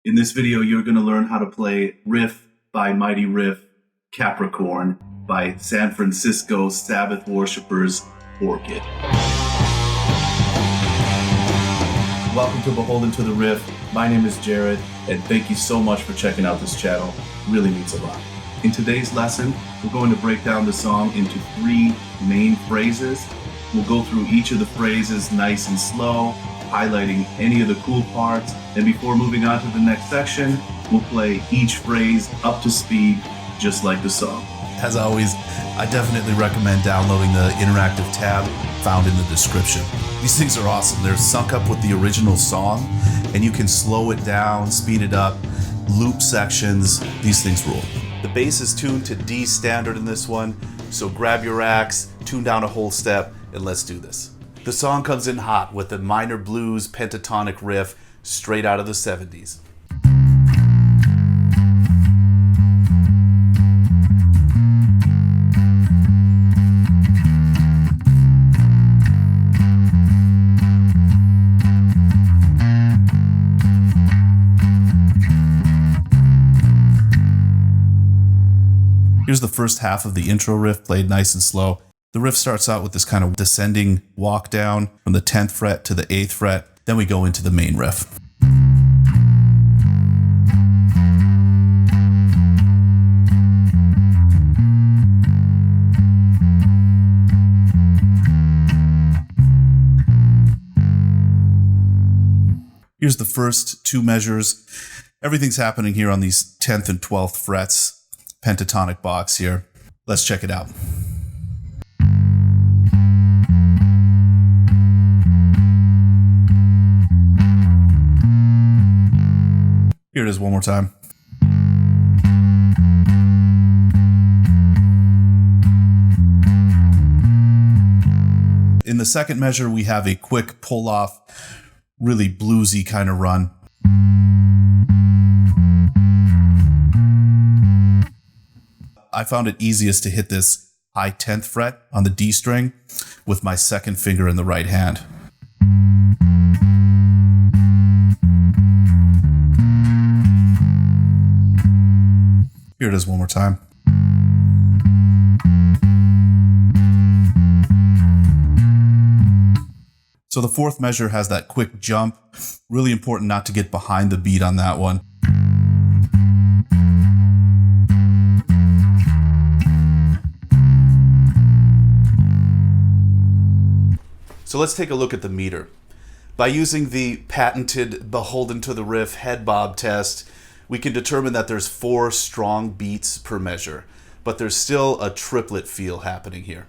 In this video, you're going to learn how to play Riff by Mighty Riff, Capricorn by San Francisco Sabbath worshippers, Orchid. Welcome to Beholden To The Riff. My name is Jared, and thank you so much for checking out this channel. It really means a lot. In today's lesson, we're going to break down the song into 3 main phrases. We'll go through each of the phrases nice and slow, highlighting any of the cool parts, and before moving on to the next section, we'll play each phrase up to speed, just like the song. As always, I definitely recommend downloading the interactive tab found in the description. These things are awesome. They're sunk up with the original song, and you can slow it down, speed it up, loop sections. These things rule. The bass is tuned to D standard in this one, so grab your axe, tune down a whole step, and let's do this. The song comes in hot with a minor blues pentatonic riff straight out of the 70s. Here's the first half of the intro riff played nice and slow. The riff starts out with this kind of descending walk down from the 10th fret to the 8th fret. Then we go into the main riff. Here's the first 2 measures. Everything's happening here on these 10th and 12th frets. Pentatonic box here. Let's check it out. Here it is one more time. In the second measure, we have a quick pull off, really bluesy kind of run. I found it easiest to hit this high 10th fret on the D string with my second finger in the right hand. Here it is one more time. So the fourth measure has that quick jump. Really important not to get behind the beat on that one. So let's take a look at the meter. By using the patented Beholden To The Riff head bob test, we can determine that there's 4 strong beats per measure, but there's still a triplet feel happening here.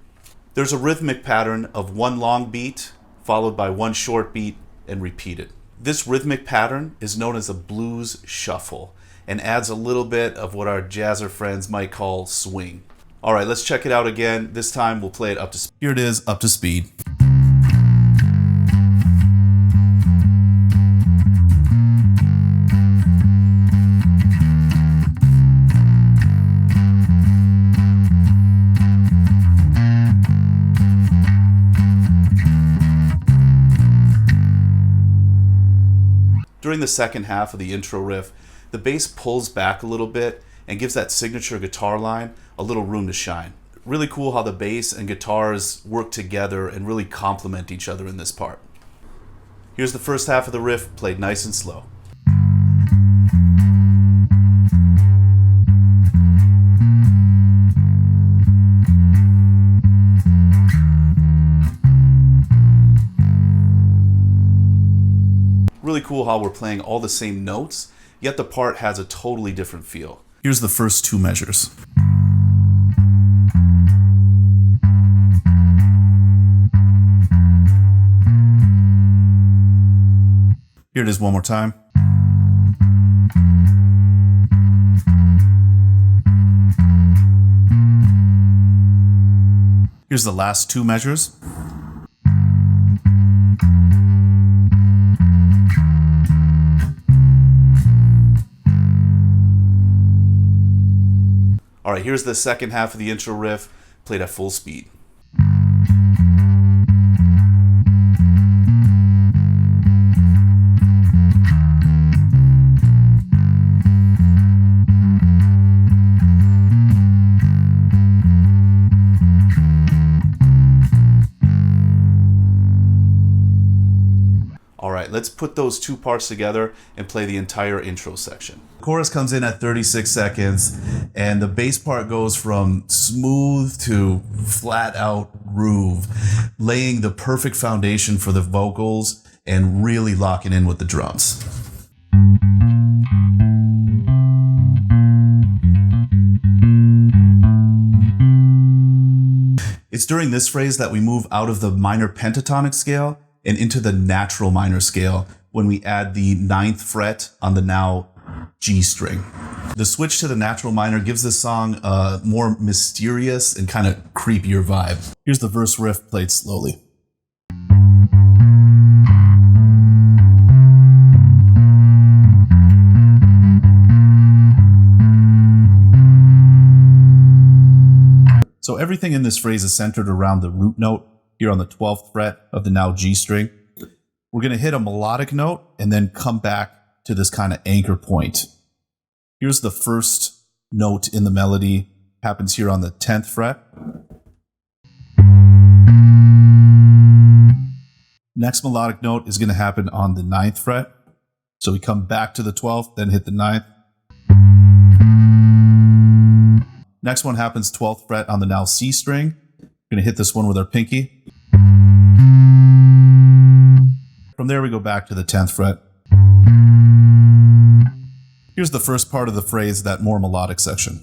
There's a rhythmic pattern of 1 long beat, followed by 1 short beat, and repeated. This rhythmic pattern is known as a blues shuffle, and adds a little bit of what our jazzer friends might call swing. All right, let's check it out again. This time we'll play it up to speed. Here it is, up to speed. During the second half of the intro riff, the bass pulls back a little bit and gives that signature guitar line a little room to shine. Really cool how the bass and guitars work together and really complement each other in this part. Here's the first half of the riff played nice and slow. Really cool how we're playing all the same notes, yet the part has a totally different feel. Here's the first 2 measures. Here it is one more time. Here's the last 2 measures. All right, here's the second half of the intro riff, played at full speed. right, let's put those two parts together and play the entire intro section. Chorus comes in at 36 seconds, and the bass part goes from smooth to flat out groove, laying the perfect foundation for the vocals and really locking in with the drums. It's during this phrase that we move out of the minor pentatonic scale and into the natural minor scale when we add the 9th fret on the now G string. The switch to the natural minor gives this song a more mysterious and kind of creepier vibe. Here's the verse riff played slowly. So everything in this phrase is centered around the root note here on the 12th fret of the now G string. We're going to hit a melodic note and then come back to this kind of anchor point. Here's the first note in the melody, happens here on the 10th fret. Next melodic note is going to happen on the 9th fret. So we come back to the 12th, then hit the 9th. Next one happens 12th fret on the now C string. We're going to hit this one with our pinky. From there we go back to the 10th fret. Here's the first part of the phrase, that more melodic section.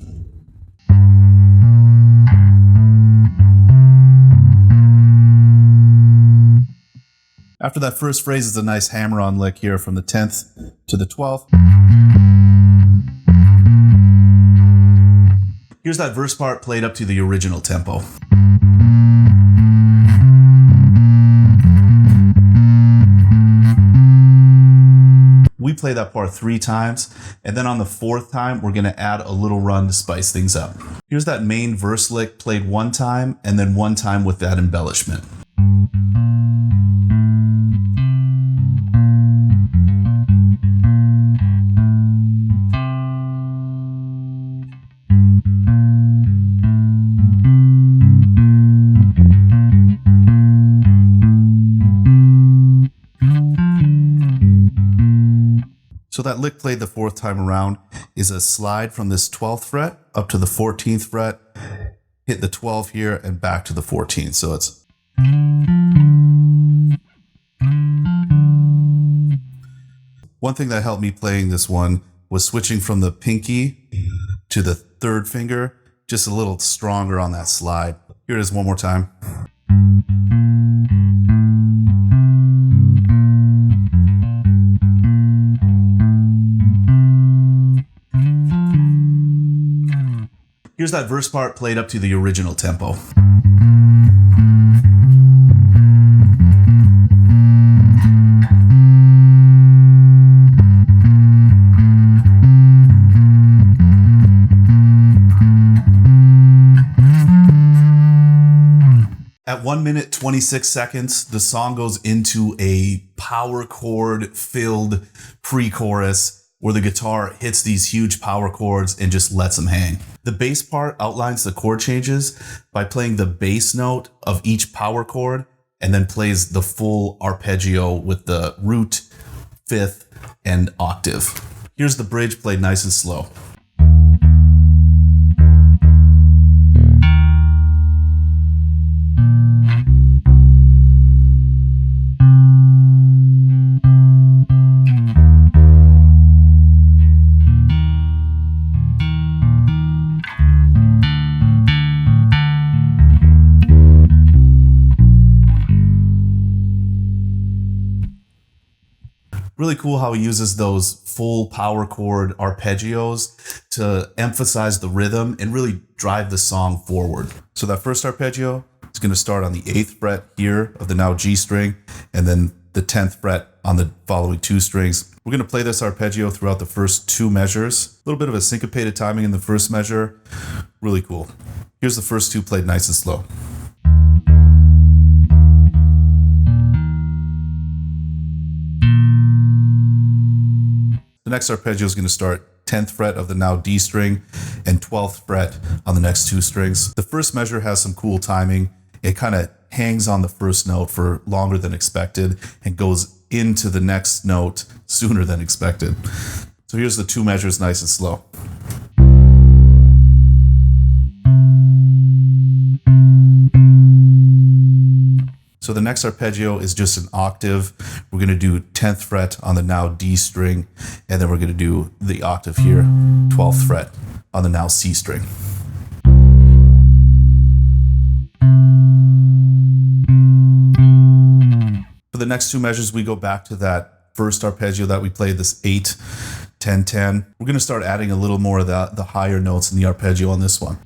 After that first phrase is a nice hammer-on lick here from the 10th to the 12th. Here's that verse part played up to the original tempo. We play that part 3 times, and then on the 4th time, we're going to add a little run to spice things up. Here's that main verse lick played 1 time, and then 1 time with that embellishment. So that lick played the 4th time around is a slide from this 12th fret up to the 14th fret, hit the 12 here and back to the 14th. So it's... One thing that helped me playing this one was switching from the pinky to the 3rd finger, just a little stronger on that slide. Here it is one more time. Here's that verse part played up to the original tempo. At 1 minute 26 seconds, the song goes into a power chord filled pre-chorus where the guitar hits these huge power chords and just lets them hang. The bass part outlines the chord changes by playing the bass note of each power chord and then plays the full arpeggio with the root, 5th, and octave. Here's the bridge played nice and slow. Really cool how he uses those full power chord arpeggios to emphasize the rhythm and really drive the song forward. So that first arpeggio is going to start on the 8th fret here of the now G string, and then the 10th fret on the following 2 strings. We're going to play this arpeggio throughout the first 2 measures. A little bit of a syncopated timing in the first measure. Really cool. Here's the first 2 played nice and slow. The next arpeggio is going to start 10th fret of the now D string and 12th fret on the next 2 strings. The first measure has some cool timing. It kind of hangs on the first note for longer than expected and goes into the next note sooner than expected. So here's the 2 measures nice and slow. So the next arpeggio is just an octave. We're going to do 10th fret on the now D string, and then we're going to do the octave here, 12th fret on the now C string. For the next 2 measures, we go back to that first arpeggio that we played, this 8, 10, 10. We're going to start adding a little more of the higher notes in the arpeggio on this one.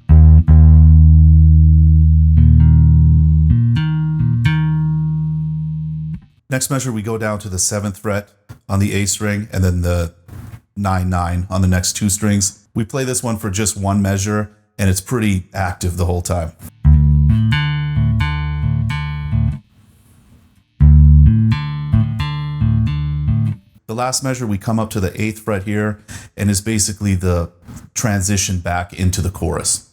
Next measure, we go down to the 7th fret on the A string, and then the 9, 9 on the next 2 strings. We play this one for just 1 measure, and it's pretty active the whole time. The last measure, we come up to the 8th fret here, and is basically the transition back into the chorus.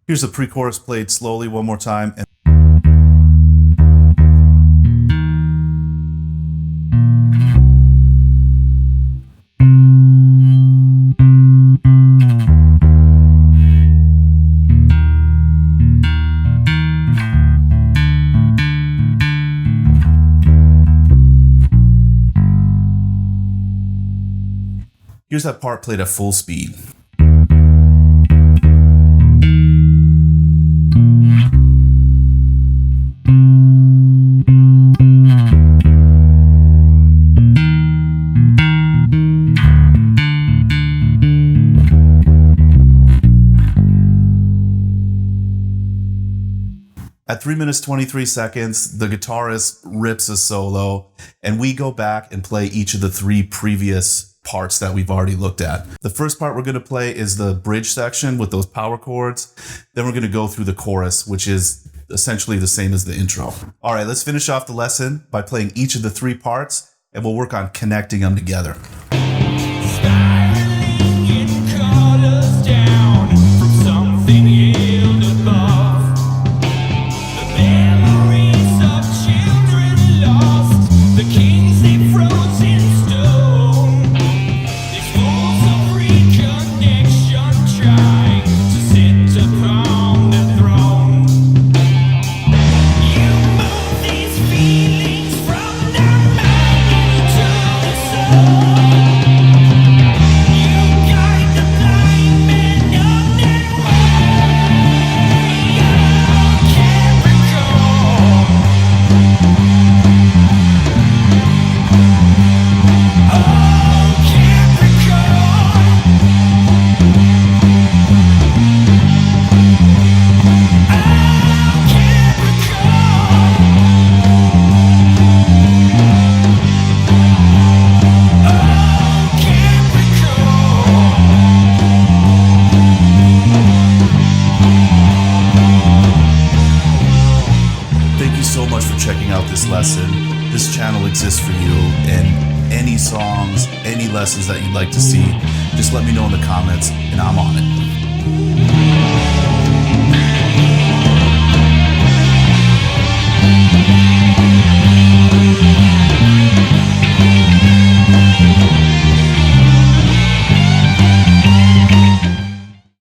Here's the pre-chorus played slowly one more time. Here's that part played at full speed. At 3 minutes 23 seconds, the guitarist rips a solo, and we go back and play each of the 3 previous parts that we've already looked at. The first part we're going to play is the bridge section with those power chords. Then we're going to go through the chorus, which is essentially the same as the intro. All right, let's finish off the lesson by playing each of the 3 parts, and we'll work on connecting them together. Checking out this lesson. This channel exists for you, and any songs, any lessons that you'd like to see, just let me know in the comments and I'm on it.